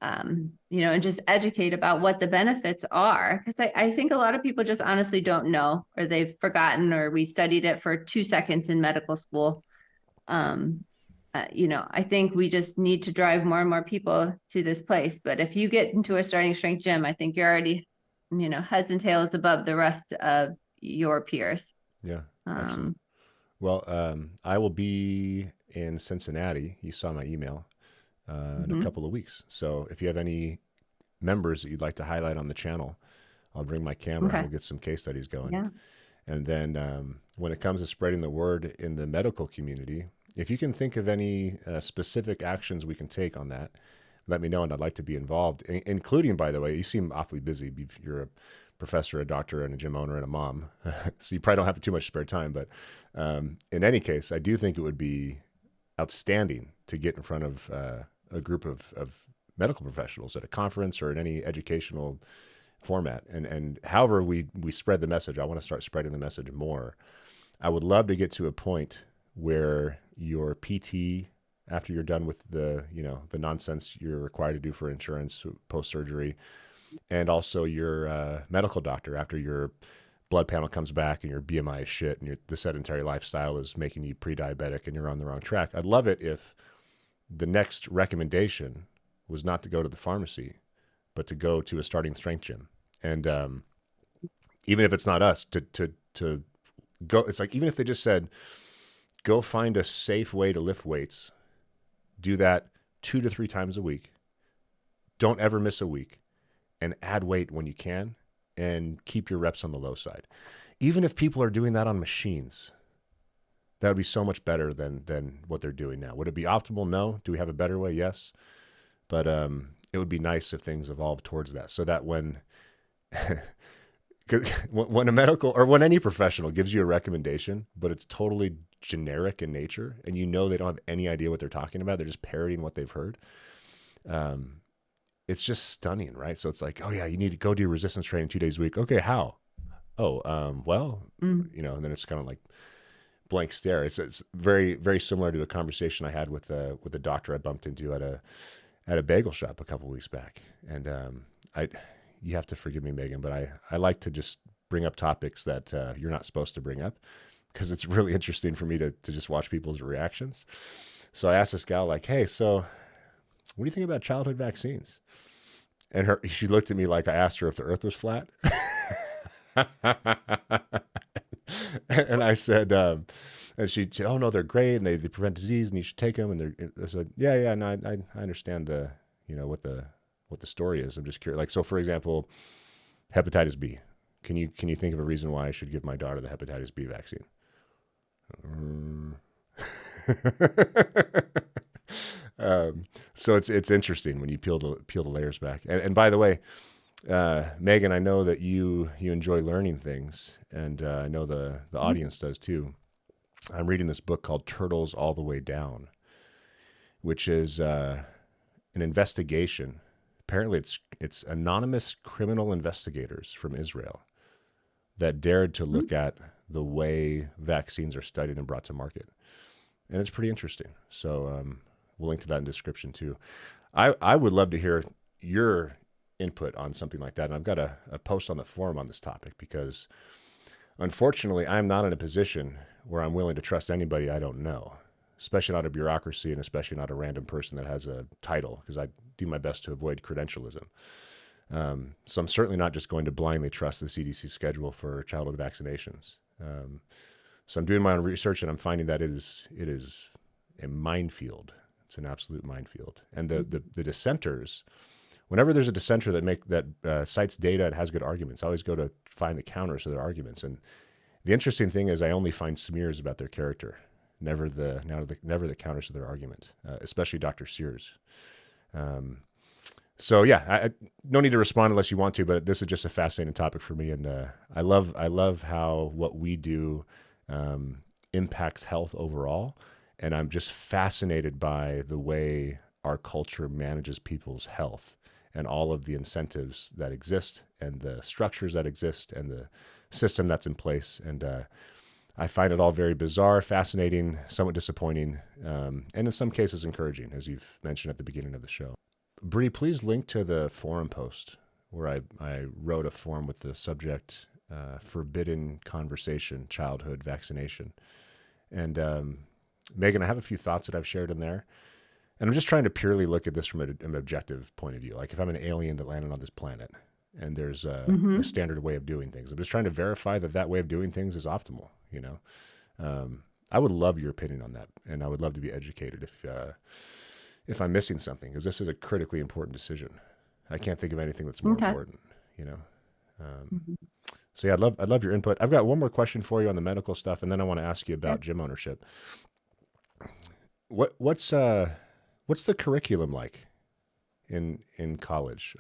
and just educate about what the benefits are. Because I think a lot of people just honestly don't know, or they've forgotten, or we studied it for 2 seconds in medical school. I think we just need to drive more and more people to this place. But if you get into a starting strength gym, I think you're already, heads and tails above the rest of your peers. Yeah, excellent. Well, I will be in Cincinnati. You saw my email in a couple of weeks. So if you have any members that you'd like to highlight on the channel, I'll bring my camera and we'll get some case studies going. Yeah. And then when it comes to spreading the word in the medical community, if you can think of any specific actions we can take on that, let me know, and I'd like to be involved, including, by the way, you seem awfully busy. You're a professor, a doctor, and a gym owner, and a mom, so you probably don't have too much spare time. But in any case, I do think it would be outstanding to get in front of a group of medical professionals at a conference or in any educational format. And however we spread the message, I want to start spreading the message more. I would love to get to a point where your PT, after you're done with the nonsense you're required to do for insurance post-surgery, and also your medical doctor, after your blood panel comes back and your BMI is shit and the sedentary lifestyle is making you pre-diabetic and you're on the wrong track. I'd love it if the next recommendation was not to go to the pharmacy, but to go to a starting strength gym. And even if it's not us, to go, it's like, even if they just said, go find a safe way to lift weights, do that 2 to 3 times a week, don't ever miss a week, and add weight when you can, and keep your reps on the low side. Even if people are doing that on machines, that would be so much better than what they're doing now. Would it be optimal? No. Do we have a better way? Yes. But it would be nice if things evolved towards that, so that when when a medical or when any professional gives you a recommendation, but it's totally generic in nature, and they don't have any idea what they're talking about, they're just parroting what they've heard. It's just stunning, right? So it's like, oh yeah, you need to go do resistance training 2 days a week. Okay, how? And then it's kind of like blank stare. It's very, very similar to a conversation I had with a doctor I bumped into at a bagel shop a couple of weeks back. And you have to forgive me, Megan, but I like to just bring up topics that you're not supposed to bring up, because it's really interesting for me to just watch people's reactions. So I asked this gal, like, hey, so what do you think about childhood vaccines? And she looked at me like I asked her if the earth was flat. And I said, and she said, oh no, they're great, and they prevent disease, and you should take them. And I said, yeah, no, I understand what the story is. I'm just curious. Like, so for example, hepatitis B. Can you think of a reason why I should give my daughter the hepatitis B vaccine? So it's interesting when you peel the layers back. And by the way, Megan, I know that you enjoy learning things, and I know the audience does too. I'm reading this book called Turtles All the Way Down, which is an investigation. Apparently, it's anonymous criminal investigators from Israel that dared to look at the way vaccines are studied and brought to market. and it's pretty interesting. So we'll link to that in the description too. I would love to hear your input on something like that. And I've got a post on the forum on this topic because unfortunately, I'm not in a position where I'm willing to trust anybody I don't know, especially not a bureaucracy and especially not a random person that has a title, because I do my best to avoid credentialism. So I'm certainly not just going to blindly trust the CDC schedule for childhood vaccinations. So I'm doing my own research and I'm finding that it is a minefield. It's an absolute minefield. And the dissenters, whenever there's a dissenter that cites data and has good arguments, I always go to find the counters to their arguments. And the interesting thing is I only find smears about their character, never the counters to their argument, especially Dr. Sears. So yeah, I no need to respond unless you want to, but this is just a fascinating topic for me. And I love how what we do impacts health overall. And I'm just fascinated by the way our culture manages people's health and all of the incentives that exist and the structures that exist and the system that's in place. And I find it all very bizarre, fascinating, somewhat disappointing, and in some cases encouraging, as you've mentioned at the beginning of the show. Bree, please link to the forum post where I wrote a forum with the subject, Forbidden Conversation, Childhood Vaccination. And Megan, I have a few thoughts that I've shared in there. And I'm just trying to purely look at this from an objective point of view. Like if I'm an alien that landed on this planet and there's a standard way of doing things, I'm just trying to verify that way of doing things is optimal, you know? I would love your opinion on that. And I would love to be educated if I'm missing something, because this is a critically important decision. I can't think of anything that's more important, you know? So yeah, I'd love your input. I've got one more question for you on the medical stuff, and then I want to ask you about gym ownership. What's the curriculum like in college?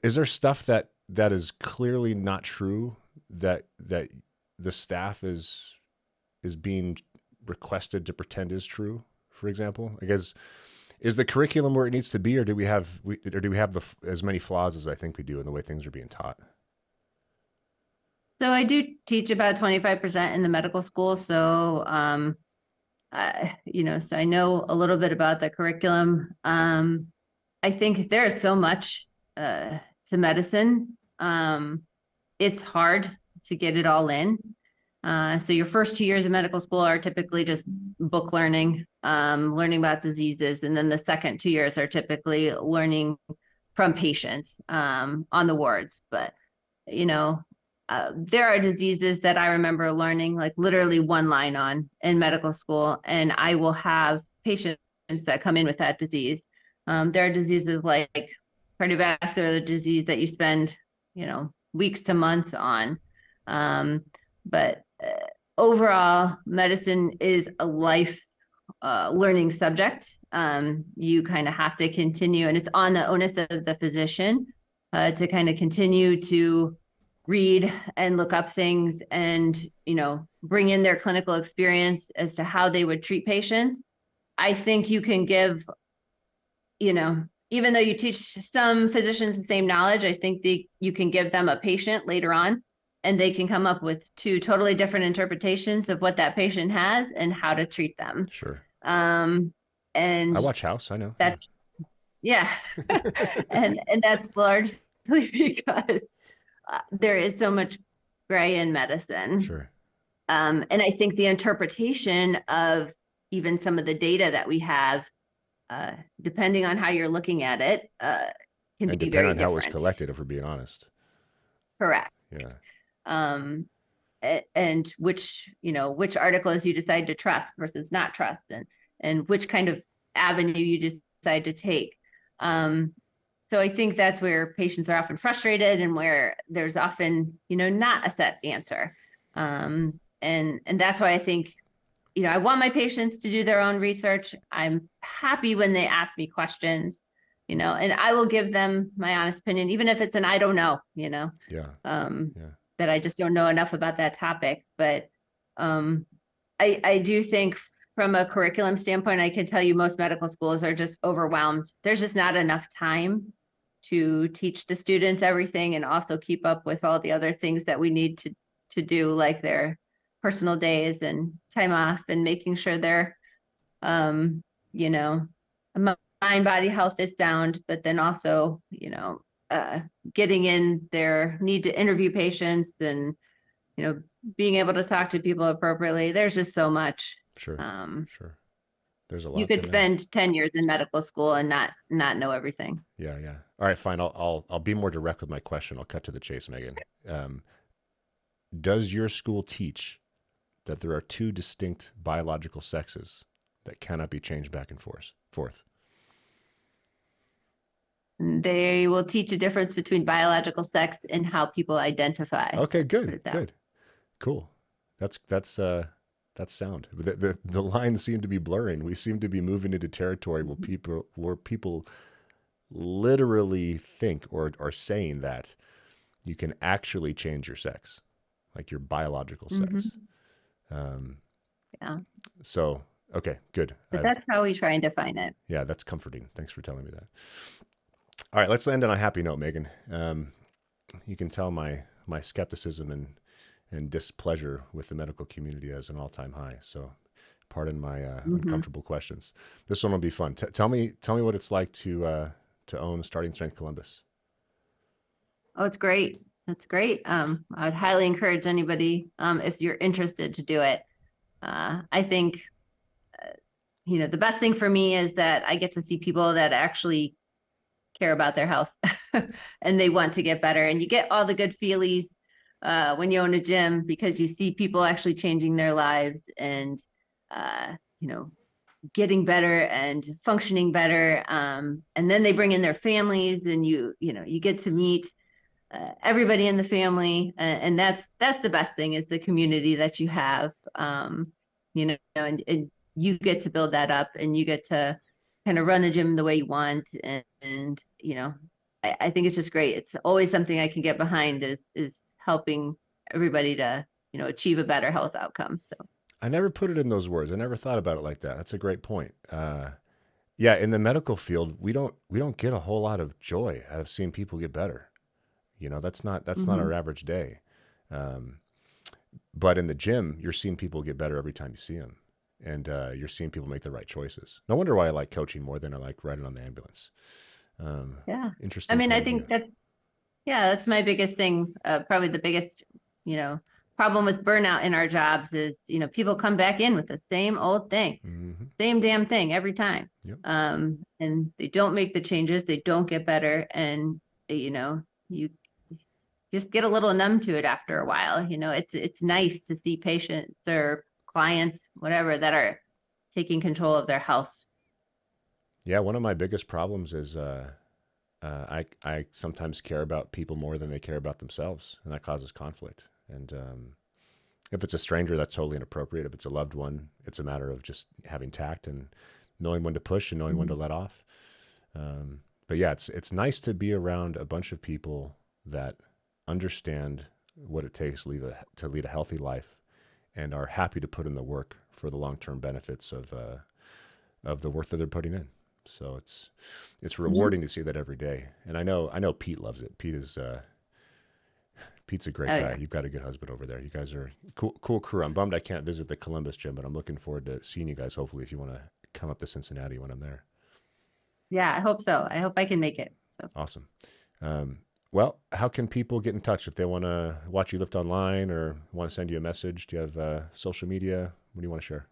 Is there stuff that is clearly not true that the staff is being requested to pretend is true? For example, I guess, is the curriculum where it needs to be, or do we have as many flaws as I think we do in the way things are being taught? So I do teach about 25% in the medical school. So, so I know a little bit about the curriculum. I think there is so much to medicine. It's hard to get it all in. So your first 2 years of medical school are typically just book learning, learning about diseases. And then the second 2 years are typically learning from patients on the wards. But, there are diseases that I remember learning like literally one line on in medical school, and I will have patients that come in with that disease. There are diseases like cardiovascular disease that you spend, weeks to months on. But overall, medicine is a life learning subject. You kind of have to continue, and it's on the onus of the physician to kind of continue to read and look up things and, bring in their clinical experience as to how they would treat patients. I think you can give, even though you teach some physicians the same knowledge, I think you can give them a patient later on and they can come up with two totally different interpretations of what that patient has and how to treat them. Sure. And I watch House, I know. That, yeah. and that's largely because there is so much gray in medicine. Sure. And I think the interpretation of even some of the data that we have, depending on how you're looking at it, can be very different. Depending on how it was collected, if we're being honest. Correct. Yeah. And which articles you decide to trust versus not trust, and which kind of avenue you decide to take. So I think that's where patients are often frustrated and where there's often, not a set answer. And that's why I think, I want my patients to do their own research. I'm happy when they ask me questions, and I will give them my honest opinion, even if it's an I don't know, Yeah. That I just don't know enough about that topic. But I do think from a curriculum standpoint, I can tell you most medical schools are just overwhelmed. There's just not enough time to teach the students everything and also keep up with all the other things that we need to do, like their personal days and time off, and making sure they're, you know, mind, body health is sound, but then also, getting in their need to interview patients and, being able to talk to people appropriately. There's just so much. Sure. Sure. There's a You lot could to know. spend 10 years in medical school and not know everything. Yeah. Yeah. All right. Fine. I'll be more direct with my question. I'll cut to the chase, Megan. Does your school teach that there are two distinct biological sexes that cannot be changed back and forth? They will teach a difference between biological sex and how people identify. Okay, good, Put it that way. good, cool. That's sound. The lines seem to be blurring. We seem to be moving into territory where people literally think or are saying that you can actually change your sex, like your biological sex. Yeah. So, okay, good. But that's how we try and define it. Yeah, that's comforting. Thanks for telling me that. All right, let's end on a happy note, Megan. You can tell my skepticism and displeasure with the medical community is an all-time high. So, pardon my uncomfortable questions. This one will be fun. Tell me what it's like to own Starting Strength Columbus. Oh, it's great. That's great. I would highly encourage anybody, if you're interested, to do it. I think, the best thing for me is that I get to see people that actually care about their health and they want to get better. And you get all the good feelies when you own a gym, because you see people actually changing their lives and, getting better and functioning better. And then they bring in their families, and you get to meet everybody in the family. And that's the best thing, is the community that you have, and you get to build that up, and you get to kind of run the gym the way you want. And I think it's just great. It's always something I can get behind, is helping everybody to, achieve a better health outcome. So I never put it in those words. I never thought about it like that. That's a great point. Yeah, in the medical field, we don't get a whole lot of joy out of seeing people get better. That's not our average day. But in the gym, you're seeing people get better every time you see them, and you're seeing people make the right choices. No wonder why I like coaching more than I like riding on the ambulance. yeah, Interesting. I mean, I think that's my biggest thing. Probably the biggest, problem with burnout in our jobs is, people come back in with the same old thing, same damn thing every time. Yep. And they don't make the changes, they don't get better. And, you just get a little numb to it after a while. It's nice to see patients or clients, whatever, that are taking control of their health. Yeah. One of my biggest problems is, I sometimes care about people more than they care about themselves, and that causes conflict. And if it's a stranger, that's totally inappropriate. If it's a loved one, it's a matter of just having tact and knowing when to push and knowing when to let off. But yeah, it's nice to be around a bunch of people that understand what it takes to lead a healthy life, and are happy to put in the work for the long-term benefits of the work that they're putting in. So it's rewarding to see that every day. And I know Pete loves it. Pete's a great guy. Yeah. You've got a good husband over there. You guys are cool crew. I'm bummed I can't visit the Columbus gym, but I'm looking forward to seeing you guys, hopefully, if you want to come up to Cincinnati when I'm there. Yeah, I hope so. I hope I can make it. So. Awesome. Well, how can people get in touch if they want to watch you lift online or want to send you a message? Do you have social media? What do you want to share?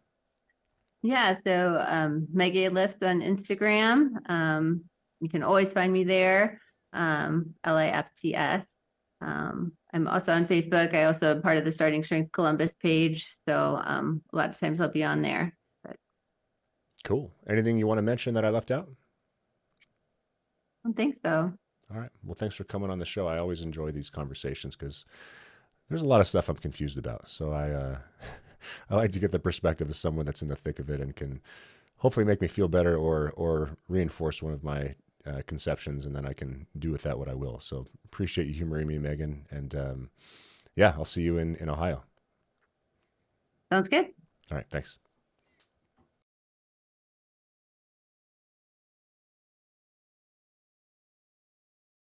Yeah, so Maggie Lifts on Instagram. You can always find me there, LAFTS. I'm also on Facebook. I also am part of the Starting Strength Columbus page. So a lot of times I'll be on there. But cool. Anything you want to mention that I left out? I don't think so. All right. Well, thanks for coming on the show. I always enjoy these conversations because there's a lot of stuff I'm confused about. So I like to get the perspective of someone that's in the thick of it and can hopefully make me feel better or reinforce one of my conceptions, and then I can do with that what I will. So appreciate you humoring me, Megan. And yeah, I'll see you in Ohio. Sounds good. All right. Thanks.